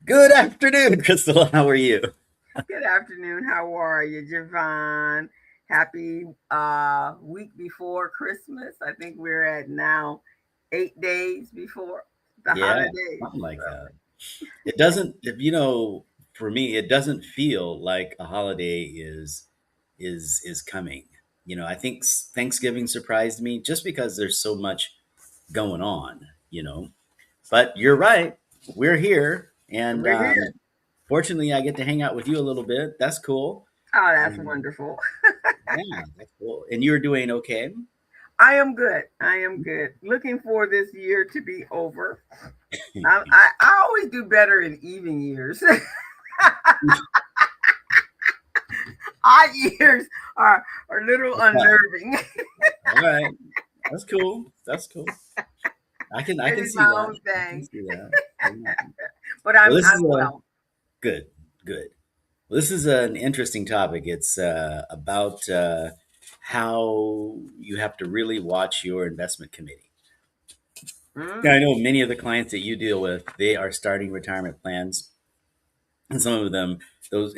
Good afternoon, Crystal. How are you? Good afternoon. How are you, Jevon? Happy week before Christmas. I think we're at now 8 days before the Yeah, holidays. something like So that. It doesn't, if you know, for me, it doesn't feel like a holiday is coming. I think Thanksgiving surprised me just because there's so much going on. But you're right. We're here, and we're here. fortunately, I get to hang out with you a little bit. That's cool. Oh, that's Um, wonderful. yeah, that's cool. And you're doing okay. I am good. I am good. Looking for this year to be over. I always do better in even years. Odd years are a little unnerving. All right. That's cool. That's cool. I can Maybe see my that. own I can thing. see that. Yeah. But Well, this is I'm a well. good, good. Well, this is an interesting topic. It's about how you have to really watch your investment committee. Mm, I know many of the clients that you deal with, they are starting retirement plans, and some of them, those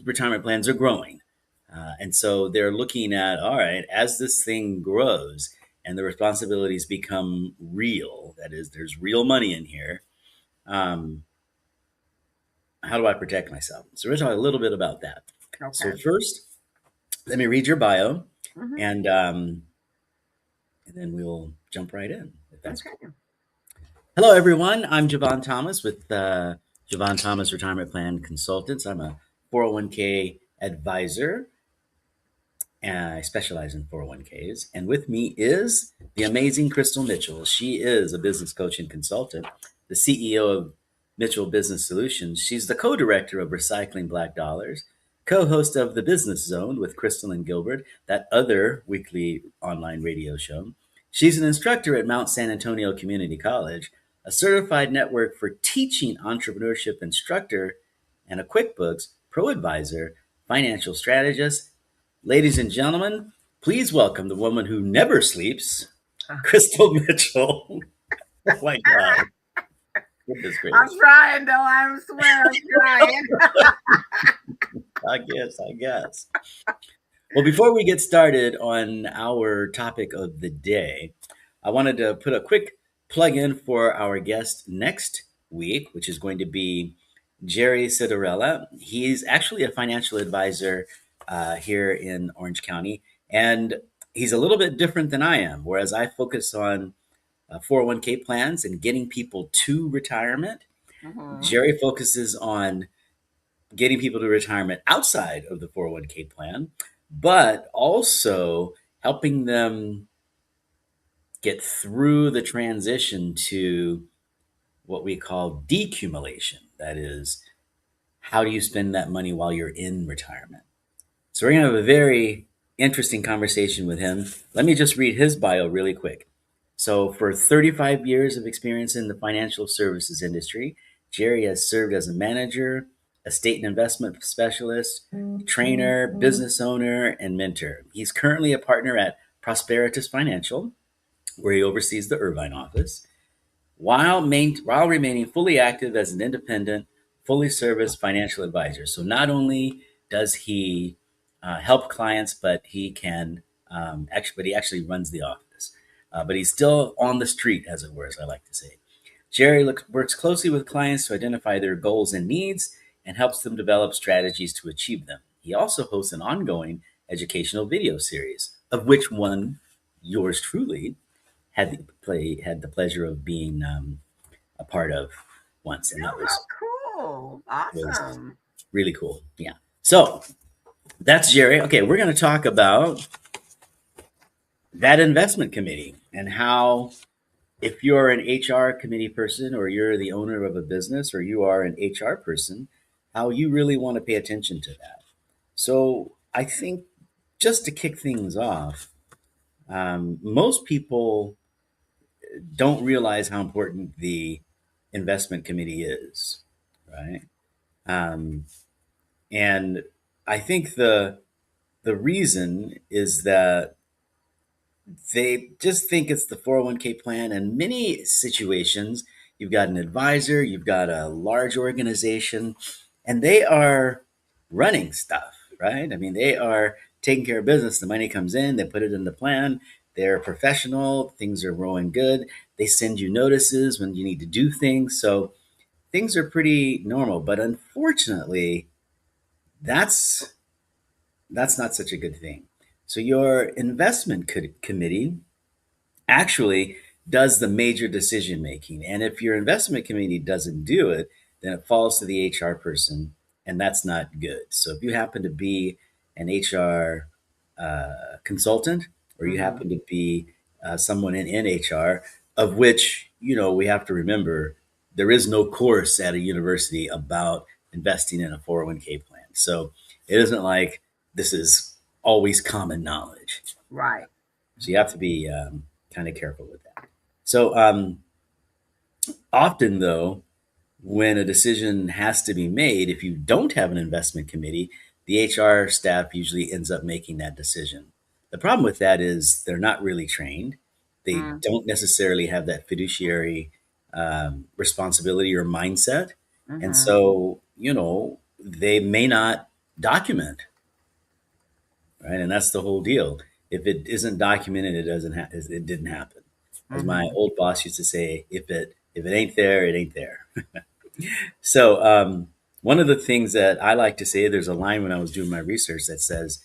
retirement plans are growing, and so they're looking at, all right, as this thing grows and the responsibilities become real. That is, there's real money in here. Um, how do I protect myself? So we're talking a little bit about that. So okay. first, let me read your bio, Hmm. and um, and then we'll jump right in if that's cool. Okay. Hello, everyone. I'm Jevon Thomas with Jevon Thomas Retirement Plan Consultants. I'm a 401k advisor, and I specialize in 401ks. And with me is the amazing Crystal Mitchell. She is a business coach and consultant, the CEO of Mitchell Business Solutions. She's the co-director of Recycling Black Dollars, co-host of The Business Zone with Crystal and Gilbert, that other weekly online radio show. She's an instructor at Mount San Antonio Community College, a certified network for teaching entrepreneurship instructor, and a QuickBooks Pro Advisor, financial strategist. Ladies and gentlemen, please welcome the woman who never sleeps, Crystal Mitchell. Oh my God. Goodness I'm gracious. trying though. I swear I'm trying. I guess. Well, before we get started on our topic of the day, I wanted to put a quick plug in for our guest next week, which is going to be Jerry Citarella. He's actually a financial advisor here in Orange County, and he's a little bit different than I am. Whereas I focus on 401k plans and getting people to retirement, Hmm. Jerry focuses on getting people to retirement outside of the 401k plan, but also helping them get through the transition to what we call decumulation. That is, how do you spend that money while you're in retirement? So, we're going to have a very interesting conversation with him. Let me just read his bio really quick. So, for 35 years of experience in the financial services industry, Jerry has served as a manager, estate and investment specialist, trainer, business owner, and mentor. He's currently a partner at Prosperitas Financial, where he oversees the Irvine office, while remaining fully active as an independent, fully serviced financial advisor. So not only does he help clients, but he actually runs the office. But he's still on the street, as it were, as I like to say. Jerry works closely with clients to identify their goals and needs and helps them develop strategies to achieve them. He also hosts an ongoing educational video series, of which one, yours truly, had the pleasure of being a part of once, and that Oh, was how cool. was Awesome. really cool. Yeah. So that's Jerry. Okay, we're going to talk about that investment committee and how, if you're an HR committee person or you're the owner of a business or you are an HR person, how you really want to pay attention to that. So I think, just to kick things off, most people don't realize how important the investment committee is, right? Um, and I think the reason is that they just think it's the 401k plan. In many situations, you've got an advisor, you've got a large organization, and they are running stuff, right? I mean, they are taking care of business. The money comes in, they put it in the plan. They're professional, things are rolling good. They send you notices when you need to do things. So things are pretty normal. But unfortunately, that's that's not such a good thing. So your investment committee actually does the major decision making. And if your investment committee doesn't do it, then it falls to the HR person, and that's not good. So if you happen to be an HR consultant, or you Mm-hmm. happen to be someone in HR, of which we have to remember there is no course at a university about investing in a 401k plan. So it isn't like this is always common knowledge. Right. So you have to be kind of careful with that. So often, though, when a decision has to be made, if you don't have an investment committee, the HR staff usually ends up making that decision. The problem with that is they're not really trained. They Mm-hmm. don't necessarily have that fiduciary responsibility or mindset. And Mm-hmm. so, they may not document, right? And that's the whole deal. If it isn't documented, it didn't happen. As my Mm-hmm. old boss used to say, if it ain't there, it ain't there. So one of the things that I like to say, there's a line when I was doing my research that says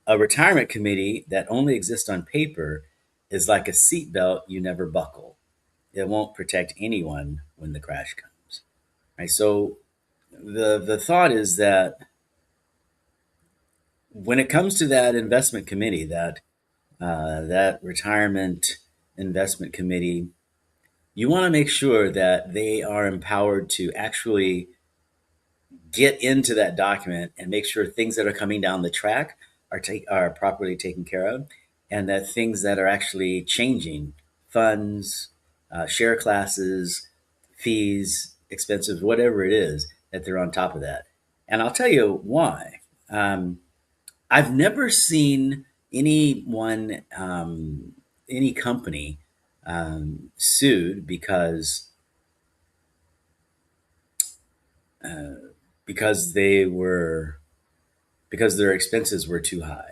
a retirement committee that only exists on paper is like a seatbelt you never buckle. It won't protect anyone when the crash comes. Right. So the thought is that when it comes to that investment committee, that retirement investment committee, you want to make sure that they are empowered to actually get into that document and make sure things that are coming down the track are properly taken care of, and that things that are actually changing, funds, share classes, fees, expenses, whatever it is, that they're on top of that. And I'll tell you why. I've never seen anyone, any company, sued uh, because their expenses were too high.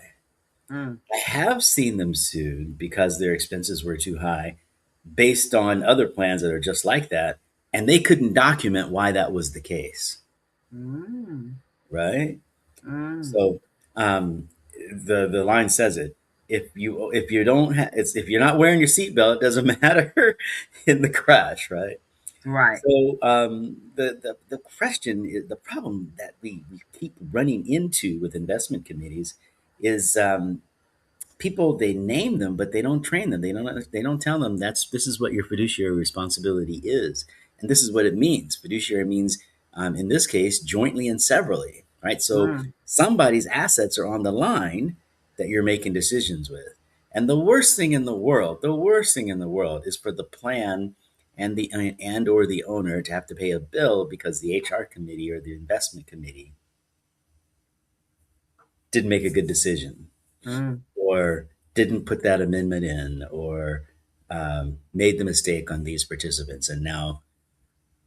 Mm. I have seen them sued because their expenses were too high based on other plans that are just like that, and they couldn't document why that was the case, Mm. right? Mm. So the line says it. If you don't if you're not wearing your seatbelt, it doesn't matter in the crash, right? Right. So the question is, the problem that we keep running into with investment committees is people, they name them but they don't train them. They don't tell them this is what your fiduciary responsibility is, and this is what it means. Fiduciary means, in this case, jointly and severally, right? So Mm. somebody's assets are on the line that you're making decisions with. And the worst thing in the world is for the plan and or the owner to have to pay a bill because the HR committee or the investment committee didn't make a good decision, Mm. or didn't put that amendment in, or made the mistake on these participants, and now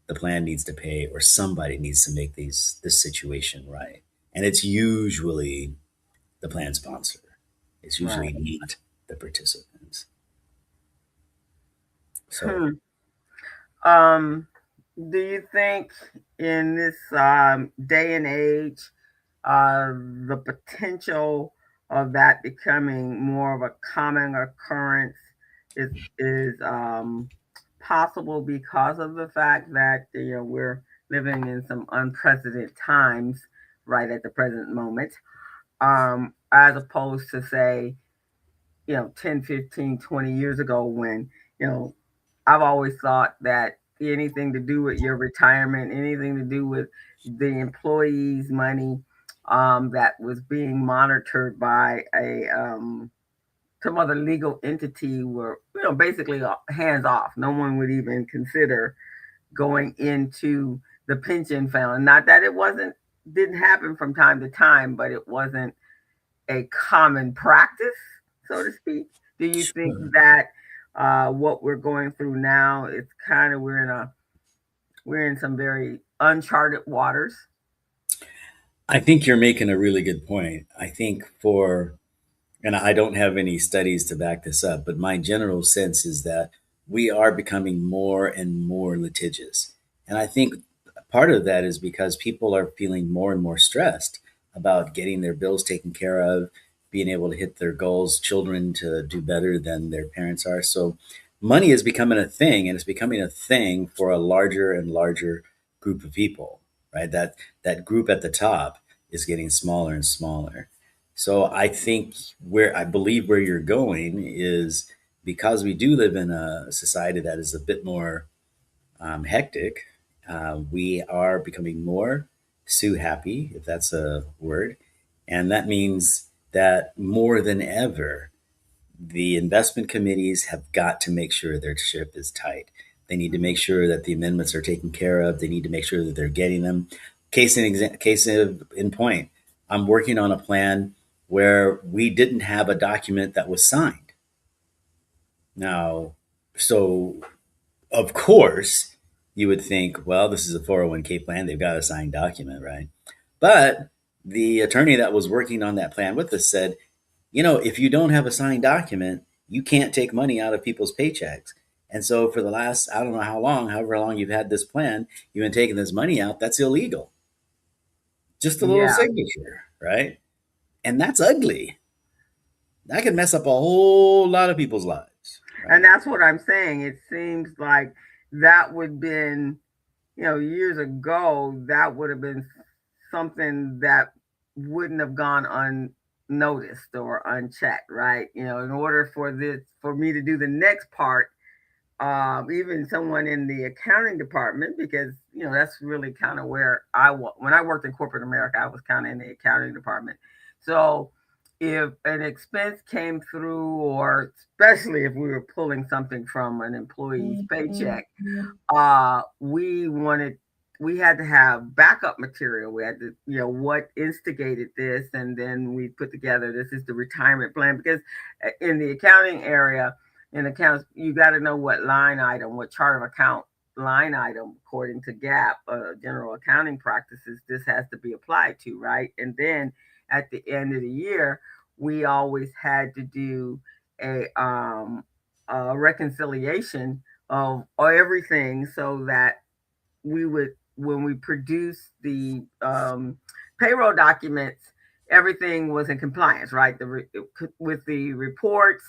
the plan needs to pay, or somebody needs to make this situation right. And it's usually the plan sponsor. It's Right. usually not the participants. So Hmm. Do you think in this day and age, the potential of that becoming more of a common occurrence is is possible because of the fact that we're living in some unprecedented times right at the present moment, as opposed to say 10, 15, 20 years ago when you know I've always thought that anything to do with your retirement, anything to do with the employees' money, that was being monitored by a some other legal entity were basically hands off. No one would even consider going into the pension fund. Not that it wasn't didn't happen from time to time, but it wasn't a common practice, so to speak. Do you think sure. that what we're going through now, it's kind of we're in a we're in some very uncharted waters. I think you're making a really good point. I think and I don't have any studies to back this up, but my general sense is that we are becoming more and more litigious. And I think part of that is because people are feeling more and more stressed about getting their bills taken care of, being able to hit their goals, children to do better than their parents are. So money is becoming a thing, and it's becoming a thing for a larger and larger group of people, right? That group at the top is getting smaller and smaller. So I think I believe where you're going is because we do live in a society that is a bit more hectic. We are becoming more sue happy, if that's a word, and that means that more than ever, the investment committees have got to make sure their ship is tight. They need to make sure that the amendments are taken care of. They need to make sure that they're getting them. Case in point, I'm working on a plan where we didn't have a document that was signed. Now, so of course, you would think, well, this is a 401k plan. They've got a signed document, right? But the attorney that was working on that plan with us said, if you don't have a signed document, you can't take money out of people's paychecks. And so for the last, I don't know how long, however long you've had this plan, you've been taking this money out. That's illegal. Just a little Yeah. signature, right? And that's ugly. That could mess up a whole lot of people's lives, And right? that's what I'm saying. It seems like that would have been, years ago, that would have been something that wouldn't have gone unnoticed or unchecked, right? In order for me to do the next part, even someone in the accounting department, because that's really kind of where when I worked in corporate America, I was kind of in the accounting department. So if an expense came through, or especially if we were pulling something from an employee's paycheck, we had to have backup material. We had to, what instigated this, and then we put together, this is the retirement plan, because in the accounting area, in accounts, you got to know what line item, what chart of account line item, according to GAAP, general accounting practices, this has to be applied to, right? And then at the end of the year, we always had to do a reconciliation of everything, so that we would, when we produced the payroll documents, everything was in compliance, right? With the reports,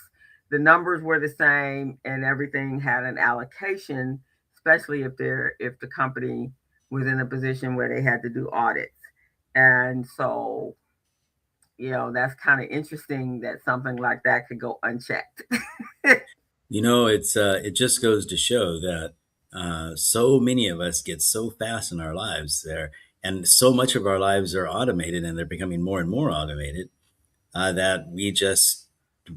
the numbers were the same, and everything had an allocation, especially if the company was in a position where they had to do audits. And so, that's kind of interesting that something like that could go unchecked. It just goes to show that so many of us get so fast in our lives there, and so much of our lives are automated, and they're becoming more and more automated, that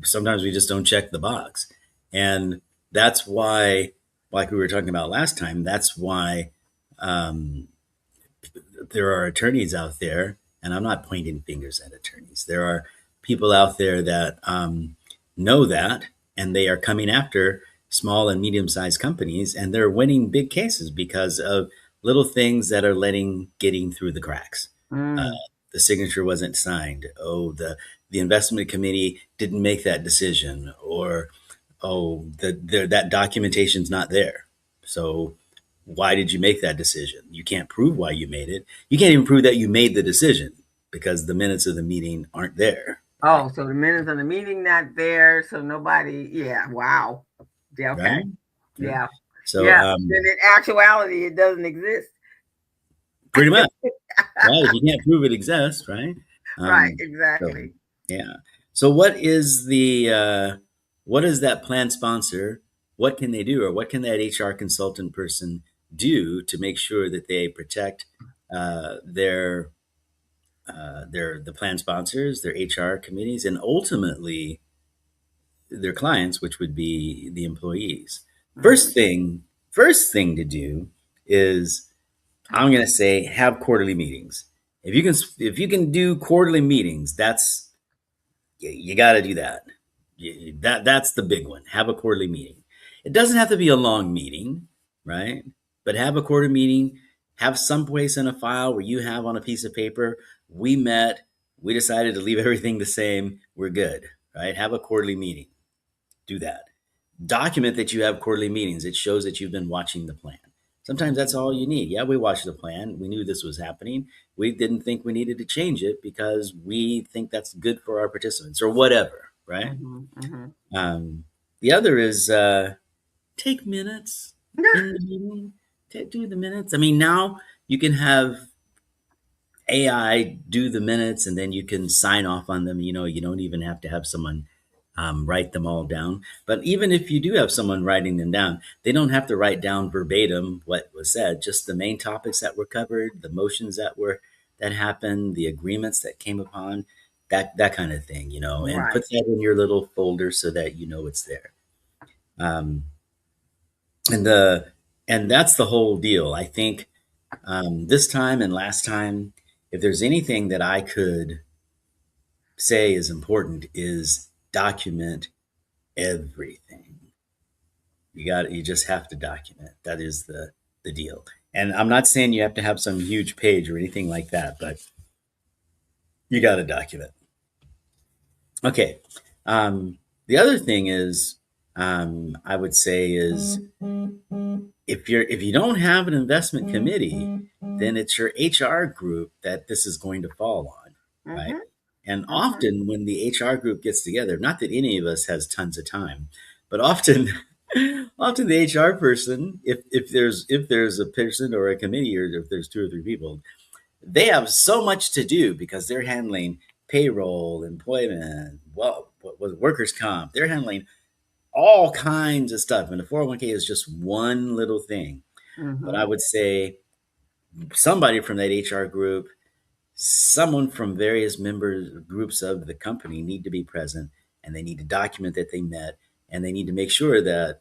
sometimes we just don't check the box. And that's why, like we were talking about last time, that's why um, there are attorneys out there, and I'm not pointing fingers at attorneys. There are people out there that know that, and they are coming after small and medium sized companies, and they're winning big cases because of little things that are getting through the cracks. Uh, Mm. the signature wasn't signed. Oh, the investment committee didn't make that decision, or oh, that documentation's not there. So why did you make that decision? You can't prove why you made it. You can't even prove that you made the decision because the minutes of the meeting aren't there, right? Oh, so the minutes of the meeting not there, so nobody. Yeah, wow. Yeah, Right? okay. Yeah. Yeah, So, yeah. Then in actuality, it doesn't exist. pretty much, right? If you can't prove it exists, right? Right, So, exactly. yeah. So, what is that plan sponsor? What can they do, or what can that HR consultant person do to make sure that they protect their the plan sponsors, their HR committees, and ultimately their clients, which would be the employees. Mm. First thing to do is, I'm going to say, have quarterly meetings. If you can do quarterly meetings, you got to do that. That's the big one. Have a quarterly meeting. It doesn't have to be a long meeting, right? but have a quarter meeting, have some place in a file where you have on a piece of paper, we met, we decided to leave everything the same, we're good, right? Have a quarterly meeting. Do that. Document that you have quarterly meetings. It shows that you've been watching the plan. Sometimes that's Mhm. all you need. Yeah, we watched the plan. We knew this was happening. We didn't think we needed to change it because we think that's good for our participants or whatever, right? Mhm. Mhm. Um, the other is take minutes in the meeting. Do the minutes. I mean, now you can have AI do the minutes and then you can sign off on them. You don't even have to have someone write them all down. But even if you do have someone writing them down, they don't have to write down verbatim what was said, just the main topics that were covered, the motions that happened, the agreements that came upon, that kind of thing, and Right. put that in your little folder so that you know it's there. Um, and the and that's the whole deal. I think this time and last time, if there's anything that I could say is important, is document everything. You just have to document. That is the deal. And I'm not saying you have to have some huge page or anything like that, but you got to document. Okay. The other thing is, I would say is if you don't have an investment committee, then it's your HR group that this is going to fall on, right? Mhm. And Mhm. often when the HR group gets together, not that any of us has tons of time, but often often the HR person, if there's a person or a committee or if there's two or three people, they have so much to do because they're handling payroll, employment, well, what was workers comp. They're handling all kinds of stuff, and the 401k is just one little thing. But I Mhm. would say somebody from that HR group, someone from various members groups of the company need to be present, and they need to document that they met, and they need to make sure that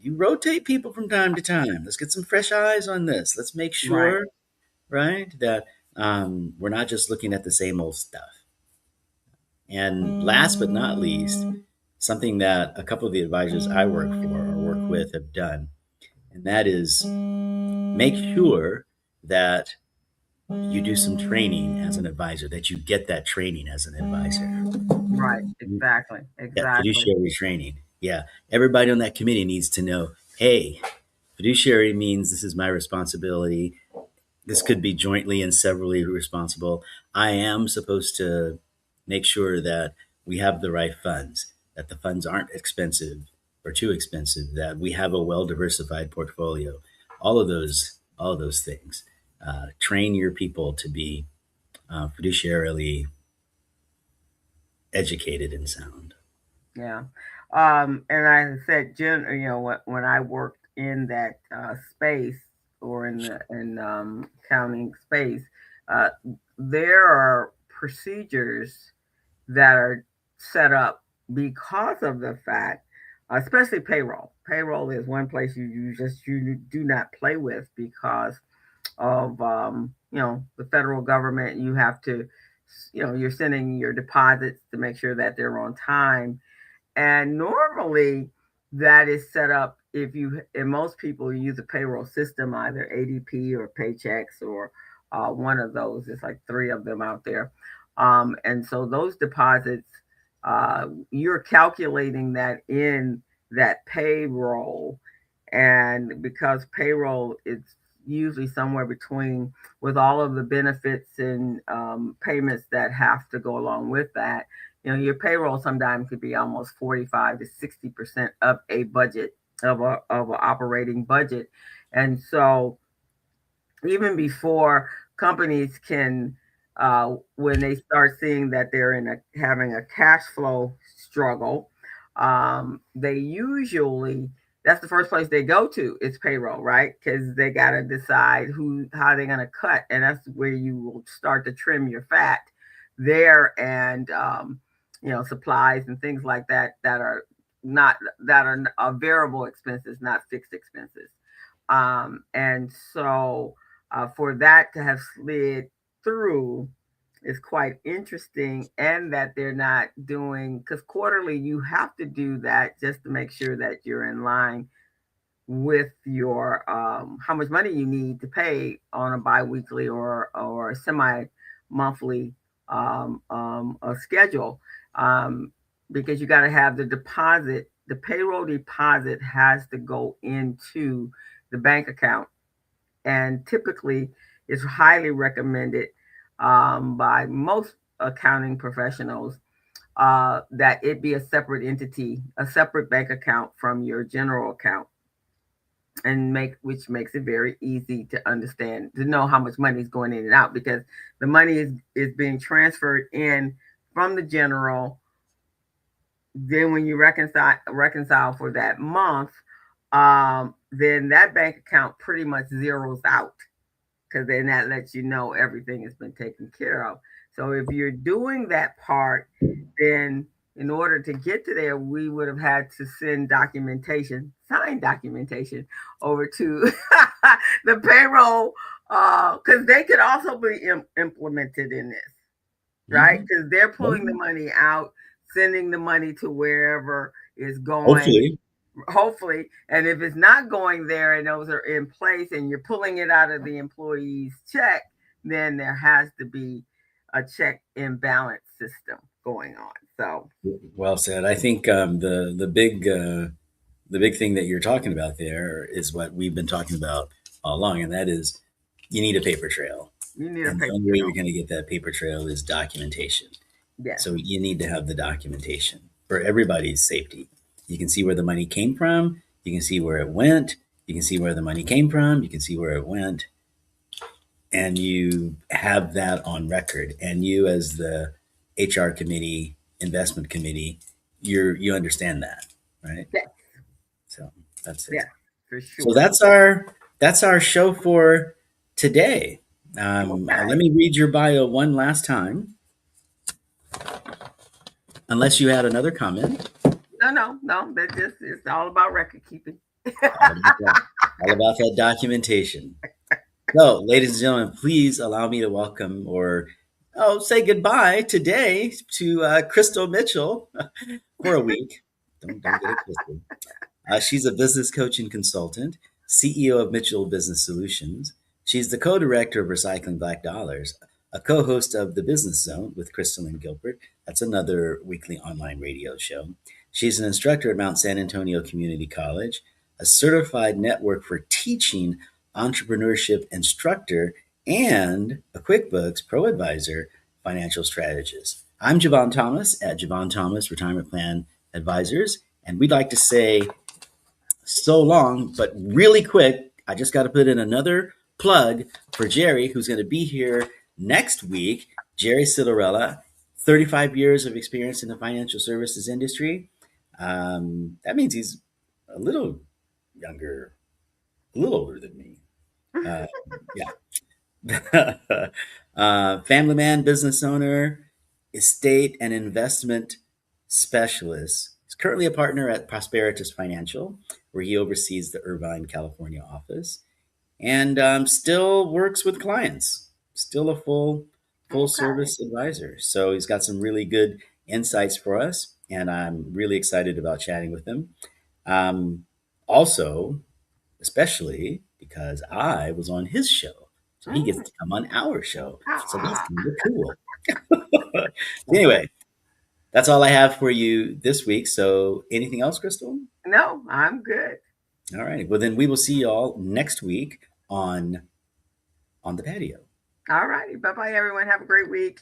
you rotate people from time to time. Let's get some fresh eyes on this. Let's make Right. sure, right, that we're not just looking at the same old stuff. And last but not least, something that a couple of the advisors I work for or work with have done, and that is make sure that you do some training as an advisor, that you get that training as an advisor, Right. Exactly. that Exactly. fiduciary training. Yeah, everybody on that committee needs to know, hey, fiduciary means this is my responsibility. This could be jointly and severally responsible. I am supposed to make sure that we have the right funds, that the funds aren't expensive or too expensive, that we have a well diversified portfolio. All of those things. Train your people to be fiduciarily educated and sound. Yeah. And I said, when I worked in that space or in the accounting space, uh, there are procedures that are set up because of the fact, especially payroll. Payroll is one place you do not play with because of the federal government. You have to, you're sending your deposits to make sure that they're on time, and normally that is set up if you, and most people use a payroll system, either ADP or Paychecks or one of those. There's like three of them out there. And so those deposits, you're calculating that in that payroll. And because payroll is usually somewhere between, with all of the benefits and payments that have to go along with that, your payroll sometimes could be almost 45 to 60% of a budget, of an operating budget. And so even before companies can, when they start seeing that they're having a cash flow struggle, they usually, that's the first place they go to, is payroll, right? Because they got to decide how they're going to cut, and that's where you will start to trim your fat there. And supplies and things like that, that are variable expenses, not fixed expenses. And so for that to have slid through is quite interesting, and that they're not doing, because quarterly you have to do that just to make sure that you're in line with your how much money you need to pay on a biweekly or semi monthly a schedule, um, because you got to have the deposit. The payroll deposit has to go into the bank account, and typically it's highly recommended by most accounting professionals that it be a separate entity, a separate bank account from your general account, and which makes it very easy to understand, to know how much money is going in and out, because the money is being transferred in from the general. Then when you reconcile for that month, then that bank account pretty much zeroes out, because then that lets you know everything has been taken care of. So if you're doing that part, then in order to get to there, we would have had to send documentation, signed documentation, over to the payroll, because they could also be implemented in this, right? Mhm. Because they're pulling the Well, money out, sending the money to wherever it's going, hopefully. hopefully. And if it's not going there and those are in place and you're pulling it out of the employee's check, then there has to be a check and balance system going on. So, Well said. I think the big thing that you're talking about there is what we've been talking about all along, and that is you need a paper trail. you need a And the paper only way you're trail. going to get that paper trail is documentation. Yes. So you need to have the documentation for everybody's safety. You can see where the money came from. You can see where it went. You can see where the money came from. You can see where it went. And you have that on record. And you, as the HR committee, investment committee, you understand that, right? Yes. So that's it. Yes. For So sure. that's our show for today. Let Okay. me read your bio one last time, unless you had another comment. No, no, no. That just it's all about record keeping. All about that. All about that documentation. So, ladies and gentlemen, please allow me to welcome or say goodbye today to Crystal Mitchell for a week. Don't get it twisted. She's a business coach and consultant, CEO of Mitchell Business Solutions. She's the co-director of Recycling Black Dollars, a co-host of The Business Zone with Crystal and Gilbert. That's another weekly online radio show. She's an instructor at Mount San Antonio Community College, a certified network for teaching entrepreneurship instructor, and a QuickBooks Pro Advisor financial strategist. I'm Jevon Thomas at Jevon Thomas Retirement Plan Advisors, and we'd like to say so long, but really quick, I just got to put in another plug for Jerry, who's going to be here next week. Jerry Citarella, 35 years of experience in the financial services industry. That means he's a little younger, a little older than me. Uh, yeah. Family man, business owner, estate and investment specialist. He's currently a partner at Prosperitas Financial, where he oversees the Irvine, California office, and still works with clients. Still a full Okay. service advisor. So he's got some really good insights for us, and I'm really excited about chatting with him. Um, Also, especially because I was on his show, so he gets Mm. to come on our show. So that's Ah. kind of cool. Anyway, that's all I have for you this week. So, anything else, Crystal? No, I'm good. All right. Well, then we will see you all next week on the patio. All righty. Bye bye, everyone. Have a great week.